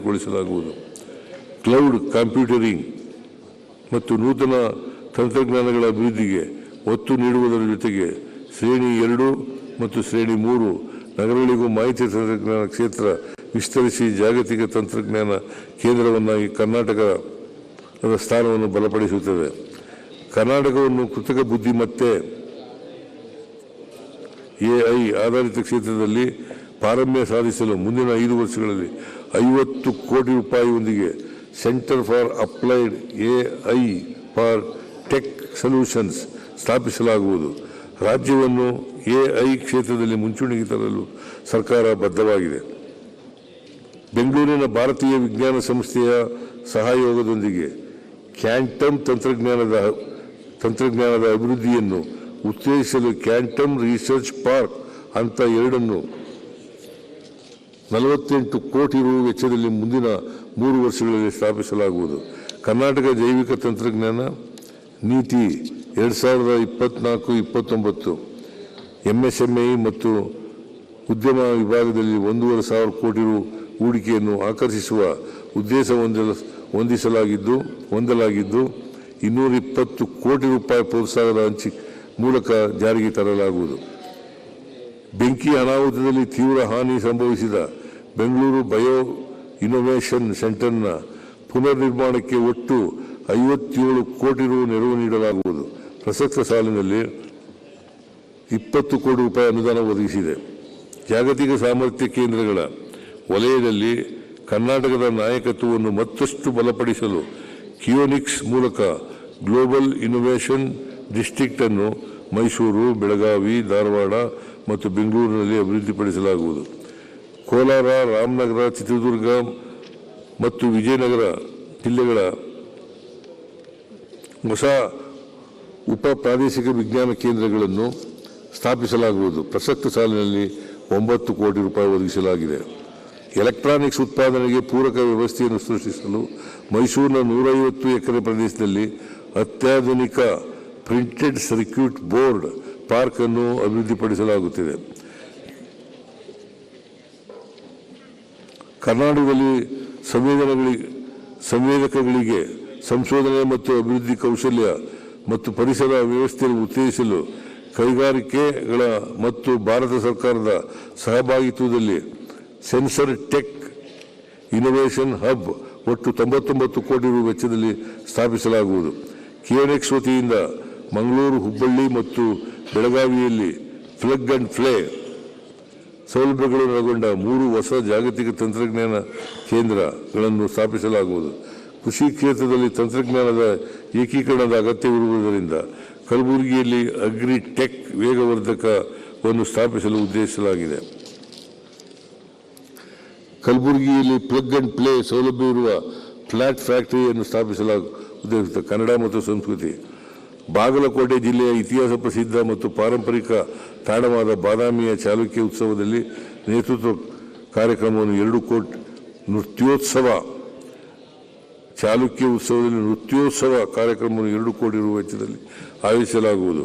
ಗೊಳಿಸಲಾಗುವುದು. Cloud computing ಮತ್ತು ನೂತನ ತಂತ್ರಜ್ಞಾನಗಳ ಅಭಿವೃದ್ಧಿಗೆ ಒತ್ತು ನೀಡುವುದರ ಜೊತೆಗೆ ಶ್ರೇಣಿ 2 ಮತ್ತು ಶ್ರೇಣಿ 3 ನಗರಗಳಿಗೂ ಮಾಹಿತಿ ತಂತ್ರಜ್ಞಾನ ಕ್ಷೇತ್ರ ವಿಸ್ತರಿಸಿ ಜಾಗತಿಕ ತಂತ್ರಜ್ಞಾನ ಕೇಂದ್ರವನ್ನಾಗಿ ಕರ್ನಾಟಕದ ಸ್ಥಾನವನ್ನು ಬಲಪಡಿಸುತ್ತದೆ. ಕರ್ನಾಟಕವನ್ನು ಕೃತಕ ಬುದ್ಧಿಮತ್ತೆ AI ಆಧಾರಿತ ಕ್ಷೇತ್ರದಲ್ಲಿ ಪಾರಮ್ಯ ಸಾಧಿಸಲು ಮುಂದಿನ 5 ವರ್ಷಗಳಲ್ಲಿ 50 ಕೋಟಿ ರೂಪಾಯಿಯೊಂದಿಗೆ centre for applied AI for tech solutions ಸ್ಥಾಪಿಸಲಾಗುವುದು. ರಾಜ್ಯವನ್ನು AI ಕ್ಷೇತ್ರದಲ್ಲಿ ಮುಂಚೂಣಿಗೆ ತರಲು ಸರ್ಕಾರ ಬದ್ಧವಾಗಿದೆ. ಬೆಂಗಳೂರಿನ ಭಾರತೀಯ ವಿಜ್ಞಾನ ಸಂಸ್ಥೆಯ ಸಹಯೋಗದೊಂದಿಗೆ ಕ್ವಾಂಟಮ್ ತಂತ್ರಜ್ಞಾನದ ಅಭಿವೃದ್ಧಿಯನ್ನು ಉತ್ತೇಜಿಸಲು ಕ್ವಾಂಟಮ್ ರಿಸರ್ಚ್ ಪಾರ್ಕ್ ಅಂತ 2 48 ಕೋಟಿ ರು ವೆಚ್ಚದಲ್ಲಿ ಮುಂದಿನ 3 ವರ್ಷಗಳಲ್ಲಿ ಸ್ಥಾಪಿಸಲಾಗುವುದು. ಕರ್ನಾಟಕ ಜೈವಿಕ ತಂತ್ರಜ್ಞಾನ ನೀತಿ 2024-29 MSME ಮತ್ತು ಉದ್ಯಮ ವಿಭಾಗದಲ್ಲಿ 1,500 ಕೋಟಿ ರು ಹೂಡಿಕೆಯನ್ನು ಆಕರ್ಷಿಸುವ ಉದ್ದೇಶ ಹೊಂದಲಾಗಿದ್ದು 220 ಕೋಟಿ ರೂಪಾಯಿ ಪ್ರೋತ್ಸಾಹದ ಮೂಲಕ ಜಾರಿಗೆ ತರಲಾಗುವುದು. ಬೆಂಕಿ ಅನಾಹುತದಲ್ಲಿ ತೀವ್ರ ಹಾನಿ ಸಂಭವಿಸಿದ ಬೆಂಗಳೂರು ಬಯೋ ಇನ್ನೋವೇಷನ್ ಸೆಂಟರ್ನ ಪುನರ್ ನಿರ್ಮಾಣಕ್ಕೆ ಒಟ್ಟು 57 ಕೋಟಿ ರು ನೆರವು ನೀಡಲಾಗುವುದು. ಪ್ರಸಕ್ತ ಸಾಲಿನಲ್ಲಿ 20 ಕೋಟಿ ರೂಪಾಯಿ ಅನುದಾನ ಒದಗಿಸಿದೆ. ಜಾಗತಿಕ ಸಾಮರ್ಥ್ಯ ಕೇಂದ್ರಗಳ ವಲಯದಲ್ಲಿ ಕರ್ನಾಟಕದ ನಾಯಕತ್ವವನ್ನು ಮತ್ತಷ್ಟು ಬಲಪಡಿಸಲು ಕಿಯೋನಿಕ್ಸ್ ಮೂಲಕ ಗ್ಲೋಬಲ್ ಇನ್ನೋವೇಷನ್ ಡಿಸ್ಟ್ರಿಕ್ಟ್ ಅನ್ನು ಮೈಸೂರು, ಬೆಳಗಾವಿ, ಧಾರವಾಡ ಮತ್ತು ಬೆಂಗಳೂರಿನಲ್ಲಿ ಅಭಿವೃದ್ಧಿಪಡಿಸಲಾಗುವುದು. ಕೋಲಾರ, ರಾಮನಗರ, ಚಿತ್ರದುರ್ಗ ಮತ್ತು ವಿಜಯನಗರ ಜಿಲ್ಲೆಗಳ ಹೊಸ ಉಪ ಪ್ರಾದೇಶಿಕ ವಿಜ್ಞಾನ ಕೇಂದ್ರಗಳನ್ನು ಸ್ಥಾಪಿಸಲಾಗುವುದು. ಪ್ರಸಕ್ತ ಸಾಲಿನಲ್ಲಿ 9 ಕೋಟಿ ರೂಪಾಯಿ ಒದಗಿಸಲಾಗಿದೆ. ಎಲೆಕ್ಟ್ರಾನಿಕ್ಸ್ ಉತ್ಪಾದನೆಗೆ ಪೂರಕ ವ್ಯವಸ್ಥೆಯನ್ನು ಸೃಷ್ಟಿಸಲು ಮೈಸೂರಿನ 150 ಎಕರೆ ಪ್ರದೇಶದಲ್ಲಿ ಅತ್ಯಾಧುನಿಕ ಪ್ರಿಂಟೆಡ್ ಸರ್ಕ್ಯೂಟ್ ಬೋರ್ಡ್ ಪಾರ್ಕ್ ಅನ್ನು ಅಭಿವೃದ್ಧಿಪಡಿಸಲಾಗುತ್ತಿದೆ. ಕರ್ನಾಟಕದಲ್ಲಿ ಸಂವೇದಕಗಳಿಗೆ ಸಂಶೋಧನೆ ಮತ್ತು ಅಭಿವೃದ್ಧಿ ಕೌಶಲ್ಯ ಮತ್ತು ಪರಿಸರ ವ್ಯವಸ್ಥೆಯನ್ನು ಉತ್ತೇಜಿಸಲು ಕೈಗಾರಿಕೆಗಳ ಮತ್ತು ಭಾರತ ಸರ್ಕಾರದ ಸಹಭಾಗಿತ್ವದಲ್ಲಿ ಸೆನ್ಸರ್ ಟೆಕ್ ಇನ್ನೋವೇಷನ್ ಹಬ್ ಒಟ್ಟು 99 ಕೋಟಿ ರು ವೆಚ್ಚದಲ್ಲಿ ಸ್ಥಾಪಿಸಲಾಗುವುದು. ಕಿಯೋನಿಕ್ಸ್ ವತಿಯಿಂದ ಮಂಗಳೂರು, ಹುಬ್ಬಳ್ಳಿ ಮತ್ತು ಬೆಳಗಾವಿಯಲ್ಲಿ ಪ್ಲಗ್ ಅಂಡ್ ಪ್ಲೇ ಸೌಲಭ್ಯಗಳನ್ನು ಒಳಗೊಂಡ 3 ಹೊಸ ಜಾಗತಿಕ ತಂತ್ರಜ್ಞಾನ ಕೇಂದ್ರಗಳನ್ನು ಸ್ಥಾಪಿಸಲಾಗುವುದು. ಕೃಷಿ ಕ್ಷೇತ್ರದಲ್ಲಿ ತಂತ್ರಜ್ಞಾನದ ಏಕೀಕರಣದ ಅಗತ್ಯವಿರುವುದರಿಂದ ಕಲಬುರಗಿಯಲ್ಲಿ ಅಗ್ರಿ ಟೆಕ್ ವೇಗವರ್ಧಕವನ್ನು ಸ್ಥಾಪಿಸಲು ಉದ್ದೇಶಿಸಲಾಗಿದೆ. ಕಲಬುರಗಿಯಲ್ಲಿ ಪ್ಲಗ್ ಅಂಡ್ ಪ್ಲೇ ಸೌಲಭ್ಯವಿರುವ ಫ್ಲಾಟ್ ಫ್ಯಾಕ್ಟರಿಯನ್ನು ಸ್ಥಾಪಿಸಲಾಗುತ್ತದೆ. ಕನ್ನಡ ಮತ್ತು ಸಂಸ್ಕೃತಿ. ಬಾಗಲಕೋಟೆ ಜಿಲ್ಲೆಯ ಇತಿಹಾಸ ಪ್ರಸಿದ್ಧ ಮತ್ತು ಪಾರಂಪರಿಕ ತಾಣವಾದ ಬಾದಾಮಿಯ ಚಾಲುಕ್ಯ ಉತ್ಸವದಲ್ಲಿ ನೇತೃತ್ವ ಕಾರ್ಯಕ್ರಮವನ್ನು 2 ಕೋಟಿ ನೃತ್ಯೋತ್ಸವ ಕಾರ್ಯಕ್ರಮವನ್ನು 2 ಕೋಟಿ ರು ವೆಚ್ಚದಲ್ಲಿ ಆಯೋಜಿಸಲಾಗುವುದು.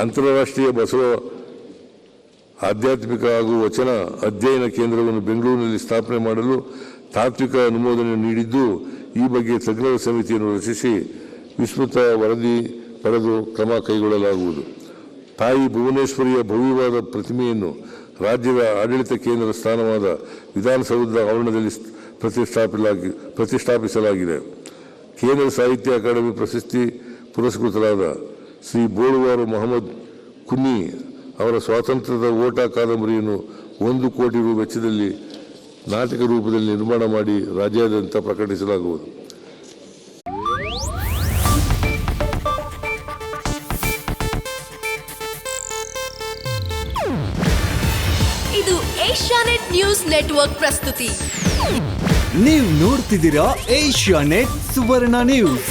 ಅಂತಾರಾಷ್ಟ್ರೀಯ ಬಸವ ಆಧ್ಯಾತ್ಮಿಕ ಹಾಗೂ ವಚನ ಅಧ್ಯಯನ ಕೇಂದ್ರವನ್ನು ಬೆಂಗಳೂರಿನಲ್ಲಿ ಸ್ಥಾಪನೆ ಮಾಡಲು ತಾತ್ವಿಕ ಅನುಮೋದನೆ ನೀಡಿದ್ದು, ಈ ಬಗ್ಗೆ ತಜ್ಞರ ಸಮಿತಿಯನ್ನು ರಚಿಸಿ ವಿಸ್ತೃತ ವರದಿ ಪಡೆದು ಕ್ರಮ ಕೈಗೊಳ್ಳಲಾಗುವುದು. ತಾಯಿ ಭುವನೇಶ್ವರಿಯ ಭವ್ಯವಾದ ಪ್ರತಿಮೆಯನ್ನು ರಾಜ್ಯದ ಆಡಳಿತ ಕೇಂದ್ರ ಸ್ಥಾನವಾದ ವಿಧಾನಸೌಧದ ಆವರಣದಲ್ಲಿ ಪ್ರತಿಷ್ಠಾಪಿಸಲಾಗಿದೆ. ಕೇಂದ್ರ ಸಾಹಿತ್ಯ ಅಕಾಡೆಮಿ ಪ್ರಶಸ್ತಿ ಪುರಸ್ಕೃತರಾದ ಶ್ರೀ ಬೋಳುವಾರು ಮೊಹಮ್ಮದ್ ಕುನ್ನಿ ಅವರ ಸ್ವಾತಂತ್ರ್ಯದ ಓಟ ಕಾದಂಬರಿಯನ್ನು 1 ಕೋಟಿ ರು ವೆಚ್ಚದಲ್ಲಿ ನಾಟಕ ರೂಪದಲ್ಲಿ ನಿರ್ಮಾಣ ಮಾಡಿ ರಾಜ್ಯಾದ್ಯಂತ ಪ್ರಕಟಿಸಲಾಗುವುದು. ಇದು ಏಷ್ಯಾನೆಟ್ ನ್ಯೂಸ್ ನೆಟ್ವರ್ಕ್ ಪ್ರಸ್ತುತಿ. ನೀವು ನೋಡ್ತಿದ್ದೀರಾ ಏಷ್ಯಾನೆಟ್ ಸುವರ್ಣ ನ್ಯೂಸ್.